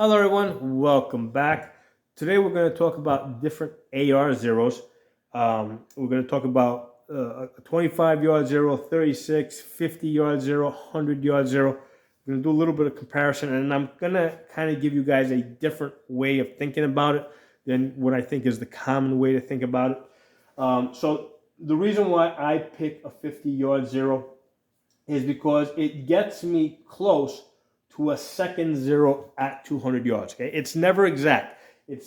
Hello everyone, welcome back. Today we're going to talk about different AR zeros. We're going to talk about a 25 yard zero, 36, 50 yard zero, 100 yard zero. We're going to do a little bit of comparison, and I'm going to kind of give you guys a different way of thinking about it than what I think is the common way to think about it. So the reason why I pick a 50 yard zero is because it gets me close to a second zero at 200 yards. Okay, it's never exact.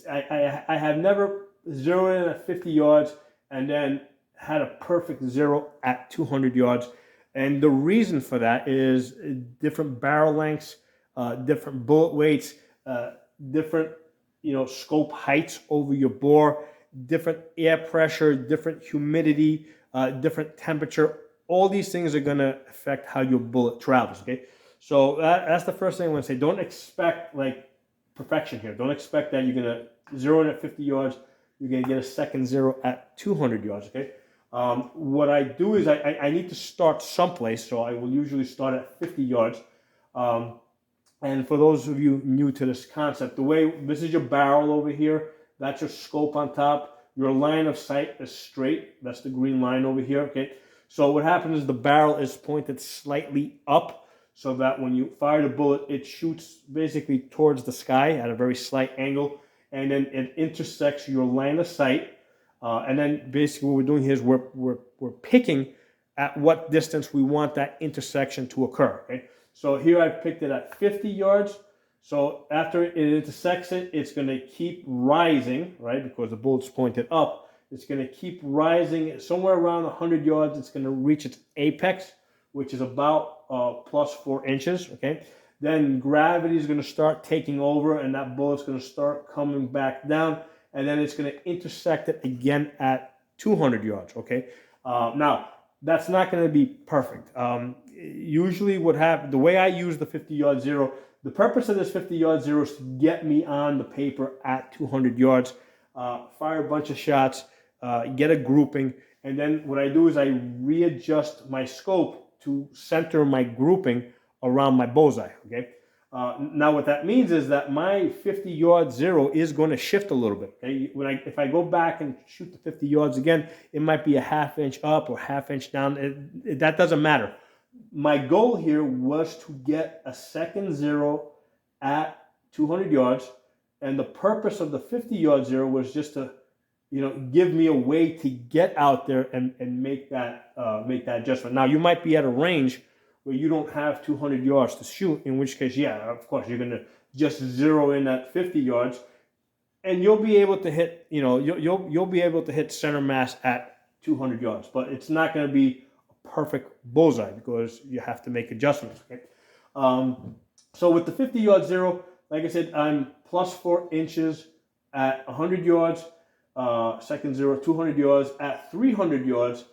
I have never zeroed in at 50 yards and then had a perfect zero at 200 yards. And the reason for that is different barrel lengths, different bullet weights, different scope heights over your bore, different air pressure, different humidity, different temperature. All these things are going to affect how your bullet travels. Okay, so that's the first thing I want to say. Don't expect like perfection here. Don't expect that you're going to zero in at 50 yards. You're going to get a second zero at 200 yards. Okay. What I do is I need to start someplace, so I will usually start at 50 yards. And for those of you new to this concept, this is your barrel over here. That's your scope on top. Your line of sight is straight. That's the green line over here. Okay. So what happens is the barrel is pointed slightly up so that when you fire the bullet, it shoots basically towards the sky at a very slight angle, and then it intersects your line of sight. And then basically what we're doing here is we're picking at what distance we want that intersection to occur. Okay, so here I've picked it at 50 yards. So after it intersects it, it's going to keep rising, right? Because the bullet's pointed up. It's going to keep rising somewhere around 100 yards. It's going to reach its apex, which is about plus 4 inches. Okay. Then gravity is going to start taking over, and that bullet's going to start coming back down, and then it's going to intersect it again at 200 yards. Okay. Now that's not going to be perfect. Usually, the way I use the 50 yard zero, the purpose of this 50 yard zero is to get me on the paper at 200 yards, fire a bunch of shots, get a grouping, and then what I do is I readjust my scope to center my grouping around my bullseye. Okay. Now what that means is that my 50 yard zero is going to shift a little bit. Okay. If I go back and shoot the 50 yards again, it might be a half inch up or half inch down. That doesn't matter. My goal here was to get a second zero at 200 yards, and the purpose of the 50 yard zero was just to give me a way to get out there and make that adjustment. Now you might be at a range where you don't have 200 yards to shoot, in which case, yeah, of course, you're going to just zero in at 50 yards, and you'll be able to hit, you'll be able to hit center mass at 200 yards, but it's not going to be a perfect bullseye because you have to make adjustments. Okay. So with the 50 yard zero, like I said, I'm plus 4 inches at 100 yards. Second zero, 200 yards. At 300 yards,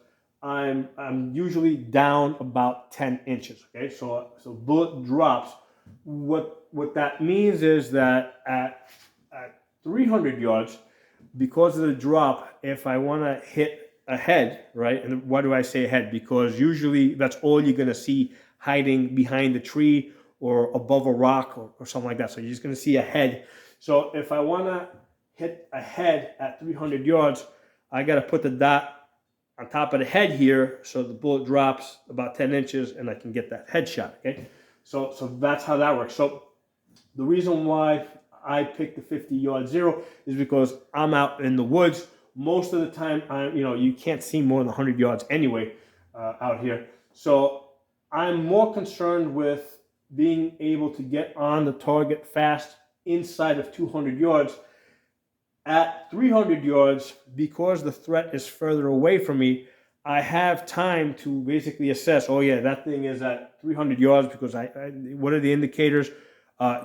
I'm usually down about 10 inches. Okay, so bullet drops. What that means is that at 300 yards, because of the drop, if I want to hit a head, right? And why do I say a head? Because usually that's all you're going to see hiding behind a tree or above a rock or something like that. So you're just going to see a head. So if I want to hit a head at 300 yards, I got to put the dot on top of the head here so the bullet drops about 10 inches and I can get that headshot. Okay, so that's how that works. So the reason why I picked the 50 yard zero is because I'm out in the woods most of the time. You can't see more than 100 yards anyway out here. So I'm more concerned with being able to get on the target fast inside of 200 yards. At 300 yards, because the threat is further away from me, I have time to basically assess, oh yeah, that thing is at 300 yards because what are the indicators?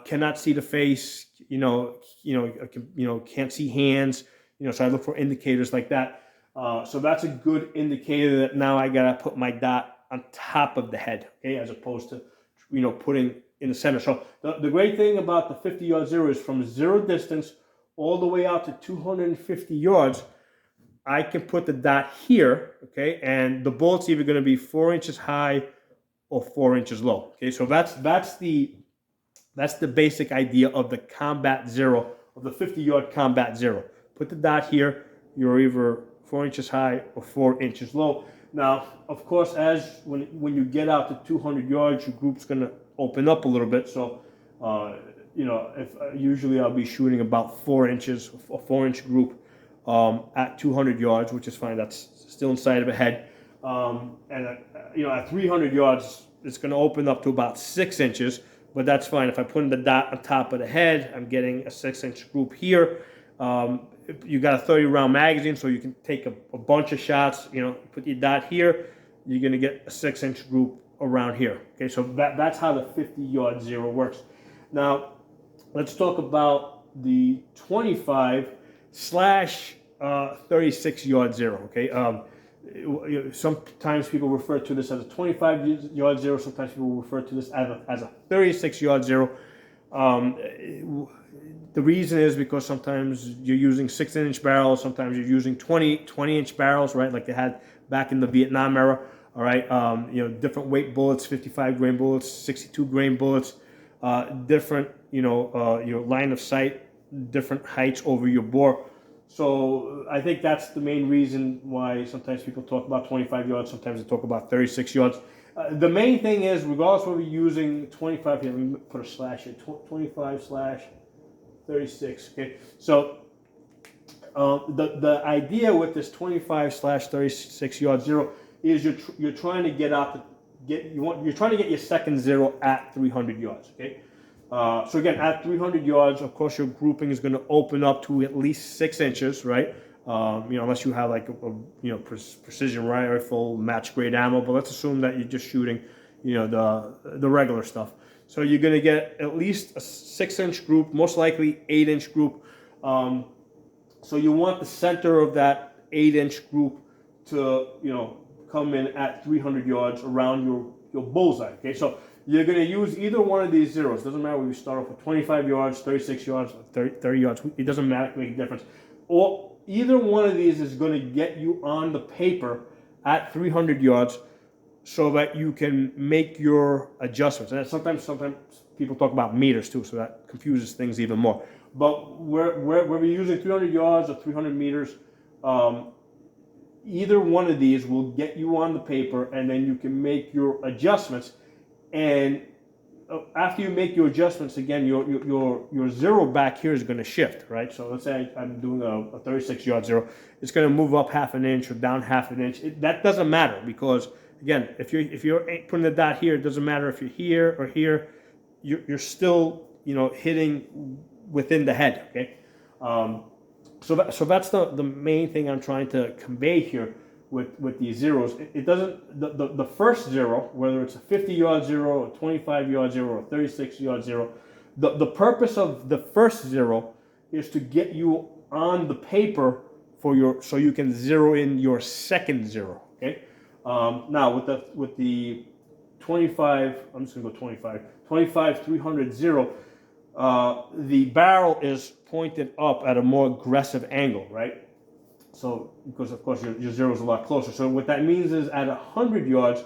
Cannot see the face, can't see hands, so I look for indicators like that. So that's a good indicator that now I got to put my dot on top of the head, okay, as opposed to, putting in the center. So the great thing about the 50 yard zero is from zero distance all the way out to 250 yards, I can put the dot here, okay, and the bullet's either going to be 4 inches high or 4 inches low. Okay, so that's the That's the basic idea of the combat zero, of the 50-yard combat zero. Put the dot here. You're either 4 inches high or 4 inches low. Now, of course, as when you get out to 200 yards, your group's going to open up a little bit. So, if usually I'll be shooting about 4 inches, a 4-inch group at 200 yards, which is fine. That's still inside of a head. At 300 yards, it's going to open up to about 6 inches. But that's fine. If I put in the dot on top of the head, I'm getting a 6-inch group here. You got a 30-round magazine, so you can take a bunch of shots. Put your dot here, you're going to get a 6-inch group around here. Okay, so that's how the 50-yard zero works. Now, let's talk about the 25 slash 36-yard zero. Okay. Sometimes people refer to this as a 25-yard zero. Sometimes people refer to this as a 36-yard zero. The reason is because sometimes you're using 16-inch barrels. Sometimes you're using 20-inch barrels, right? Like they had back in the Vietnam era. All right. Different weight bullets, 55-grain bullets, 62-grain bullets, different, your line of sight, different heights over your bore. So I think that's the main reason why sometimes people talk about 25 yards, sometimes they talk about 36 yards. The main thing is, regardless of whether you're using 25 here, let me put a slash here, 25 slash 36. Okay, so the idea with this 25 slash 36 yard zero is you're trying to you're trying to get your second zero at 300 yards. Okay. So again, at 300 yards, of course, your grouping is going to open up to at least 6 inches, right? Unless you have like a precision rifle, match grade ammo. But let's assume that you're just shooting, the regular stuff. So you're going to get at least a 6-inch group, most likely 8-inch group. So you want the center of that 8-inch group to, come in at 300 yards around your bullseye. Okay, so you're going to use either one of these zeros. Doesn't matter whether you start off with 25 yards, 36 yards, 30 yards. It doesn't make a difference. Or either one of these is going to get you on the paper at 300 yards so that you can make your adjustments. And sometimes people talk about meters too, so that confuses things even more. But whether you're using 300 yards or 300 meters, either one of these will get you on the paper, and then you can make your adjustments. And after you make your adjustments, again, your zero back here is going to shift, right? So let's say I'm doing a 36-yard zero. It's going to move up half an inch or down half an inch. That doesn't matter because, again, if you're putting the dot here, it doesn't matter if you're here or here. You're still, hitting within the head, okay? So that's the main thing I'm trying to convey here with these zeros. It doesn't, the first zero, whether it's a 50-yard zero, a 25-yard zero, or a 36-yard zero, the purpose of the first zero is to get you on the paper so you can zero in your second zero. Okay. Now with the 25, I'm just gonna go 25 300 zero. The barrel is pointed up at a more aggressive angle, right? So, because of course your zero is a lot closer. So what that means is at 100 yards,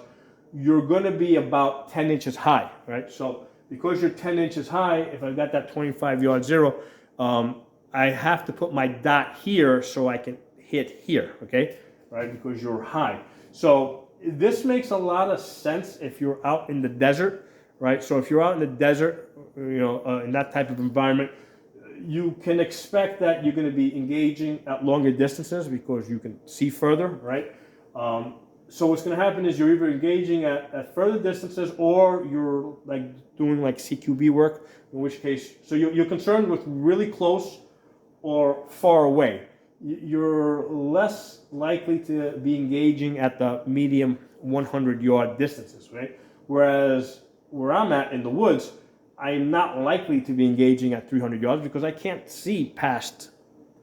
you're going to be about 10 inches high, right? So because you're 10 inches high, if I've got that 25-yard zero, I have to put my dot here so I can hit here, okay? Right, because you're high. So this makes a lot of sense if you're out in the desert, right? So if you're out in the desert, in that type of environment, you can expect that you're going to be engaging at longer distances because you can see further, right? So what's going to happen is you're either engaging at further distances or you're doing CQB work, in which case, so you're concerned with really close or far away. You're less likely to be engaging at the medium 100-yard distances, right? Whereas where I'm at in the woods, I'm not likely to be engaging at 300 yards because I can't see past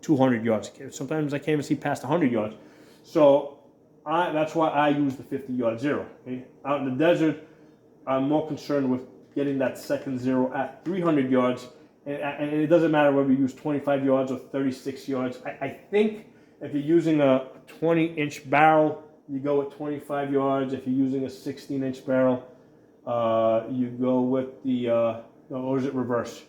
200 yards. Sometimes I can't even see past 100 yards. So that's why I use the 50-yard zero. Okay? Out in the desert, I'm more concerned with getting that second zero at 300 yards. And it doesn't matter whether you use 25 yards or 36 yards. I think if you're using a 20-inch barrel, you go with 25 yards. If you're using a 16-inch barrel, you go with the No, or is it reverse?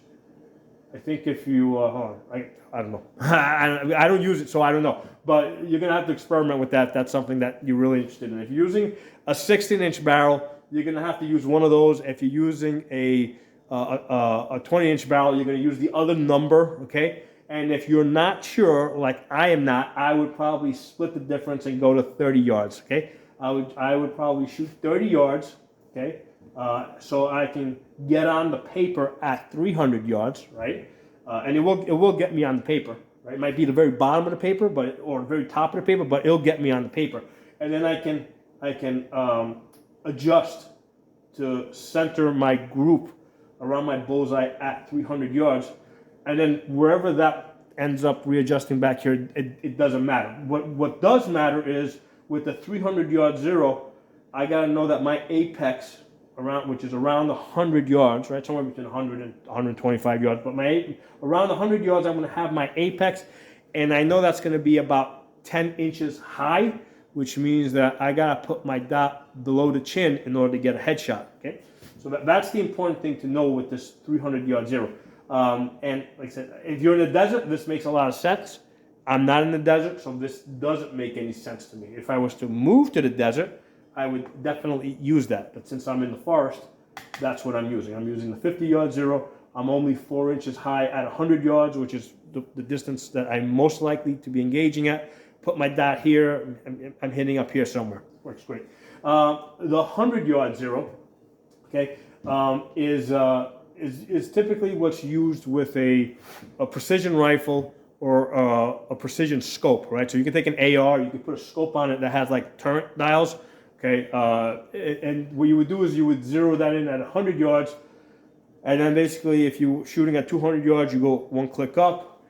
I think if you, hold on, I don't know. I don't use it, so I don't know. But you're going to have to experiment with that. That's something that you're really interested in. If you're using a 16-inch barrel, you're going to have to use one of those. If you're using a 20-inch barrel, you're going to use the other number, okay? And if you're not sure, like I am not, I would probably split the difference and go to 30 yards, okay? I would probably shoot 30 yards, okay? So I can get on the paper at 300 yards, right? And it will get me on the paper, right? It might be the very bottom of the paper, or the very top of the paper, but it'll get me on the paper. And then I can adjust to center my group around my bullseye at 300 yards, and then wherever that ends up readjusting back here, it doesn't matter. What does matter is with the 300 yard zero, I gotta know that my apex which is around 100 yards, right? Somewhere between 100 and 125 yards. But around 100 yards, I'm going to have my apex, and I know that's going to be about 10 inches high, which means that I got to put my dot below the chin in order to get a headshot, okay? So that's the important thing to know with this 300 yard zero. And like I said, if you're in the desert, this makes a lot of sense. I'm not in the desert, so this doesn't make any sense to me. If I was to move to the desert, I would definitely use that. But since I'm in the forest, that's what I'm using. I'm using the 50 yard zero. I'm only 4 inches high at 100 yards, which is the distance that I'm most likely to be engaging at. Put my dot here. I'm hitting up here somewhere. Works great. The 100 yard zero, okay, is typically what's used with a precision rifle or a precision scope, right? So you can take an AR, you can put a scope on it that has like turret dials. Okay, and what you would do is you would zero that in at 100 yards, and then basically if you're shooting at 200 yards, you go 1 click up,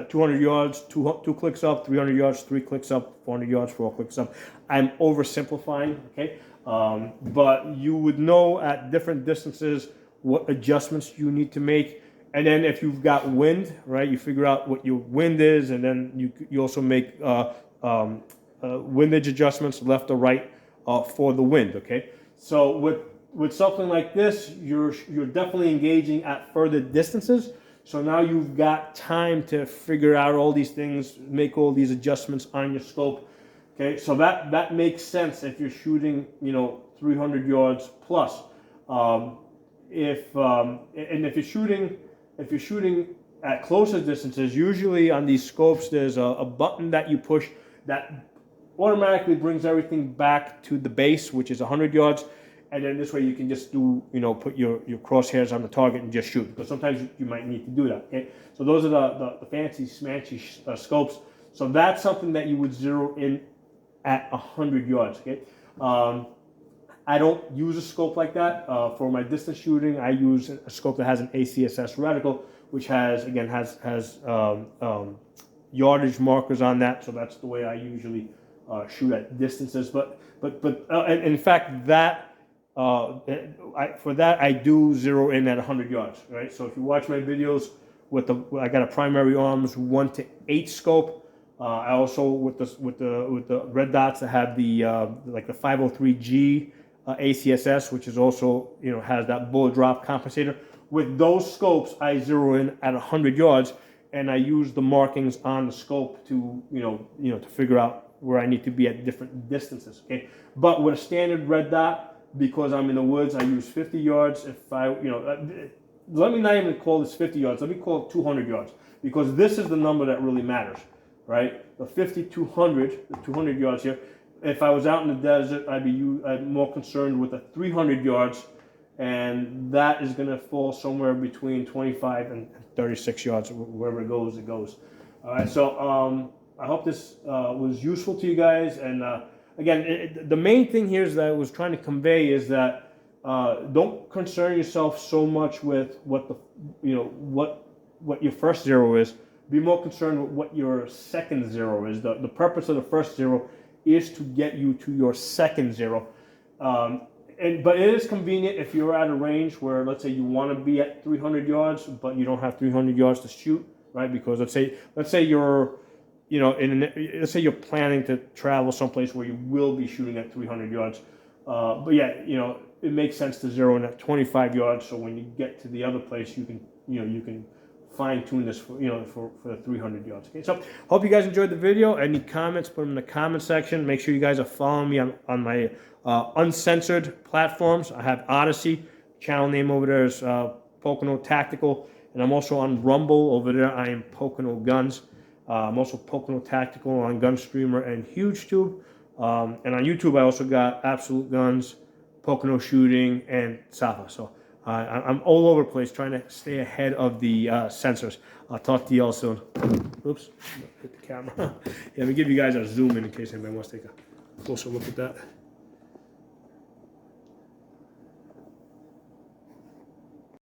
200 yards, two clicks up, 300 yards, 3 clicks up, 400 yards, 4 clicks up. I'm oversimplifying, okay, but you would know at different distances what adjustments you need to make, and then if you've got wind, right, you figure out what your wind is, and then you also make windage adjustments left or right. For the wind, okay? So with something like this, you're definitely engaging at further distances. So now you've got time to figure out all these things, make all these adjustments on your scope, okay? So that makes sense if you're shooting, 300 yards plus. If you're shooting at closer distances, usually on these scopes, there's a button that you push that automatically brings everything back to the base, which is 100 yards, and then this way you can just do, put your crosshairs on the target and just shoot, because sometimes you might need to do that, okay? So those are the fancy, smancy scopes. So that's something that you would zero in at 100 yards, okay? I don't use a scope like that. For my distance shooting, I use a scope that has an ACSS reticle, which has yardage markers on that, so that's the way I usually shoot at distances, but in fact for that I do zero in at 100 yards, right? So if you watch my videos I got a primary arms 1 to 8 scope. I also with the red dots I have the like the 503G ACSS, which is also has that bullet drop compensator. With those scopes, I zero in at 100 yards, and I use the markings on the scope to to figure out where I need to be at different distances, okay? But with a standard red dot, because I'm in the woods, I use 50 yards. If let me not even call this 50 yards, let me call it 200 yards, because this is the number that really matters, right? The 200 yards here. If I was out in the desert, I'm more concerned with the 300 yards, and that is gonna fall somewhere between 25 and 36 yards, wherever it goes, it goes. All right, so I hope this was useful to you guys. And again, the main thing here is that I was trying to convey is that don't concern yourself so much with what your first zero is. Be more concerned with what your second zero is. The purpose of the first zero is to get you to your second zero. But it is convenient if you're at a range where, let's say, you want to be at 300 yards, but you don't have 300 yards to shoot, right? Because let's say you're let's say you're planning to travel someplace where you will be shooting at 300 yards. But yeah, you know, it makes sense to zero in at 25 yards. So when you get to the other place, you can, you know, you can fine tune this for, you know, for the 300 yards. Okay, so hope you guys enjoyed the video. Any comments, put them in the comment section. Make sure you guys are following me on my uncensored platforms. I have Odyssey, channel name over there is Pocono Tactical, and I'm also on Rumble over there. I am Pocono Guns. I'm also Pocono Tactical on Gunstreamer and HugeTube. And on YouTube, I also got Absolute Guns, Pocono Shooting, and Safa. So I'm all over the place trying to stay ahead of the censors. I'll talk to you all soon. Oops, hit the camera. Yeah, let me give you guys a zoom in case anybody wants to take a closer look at that.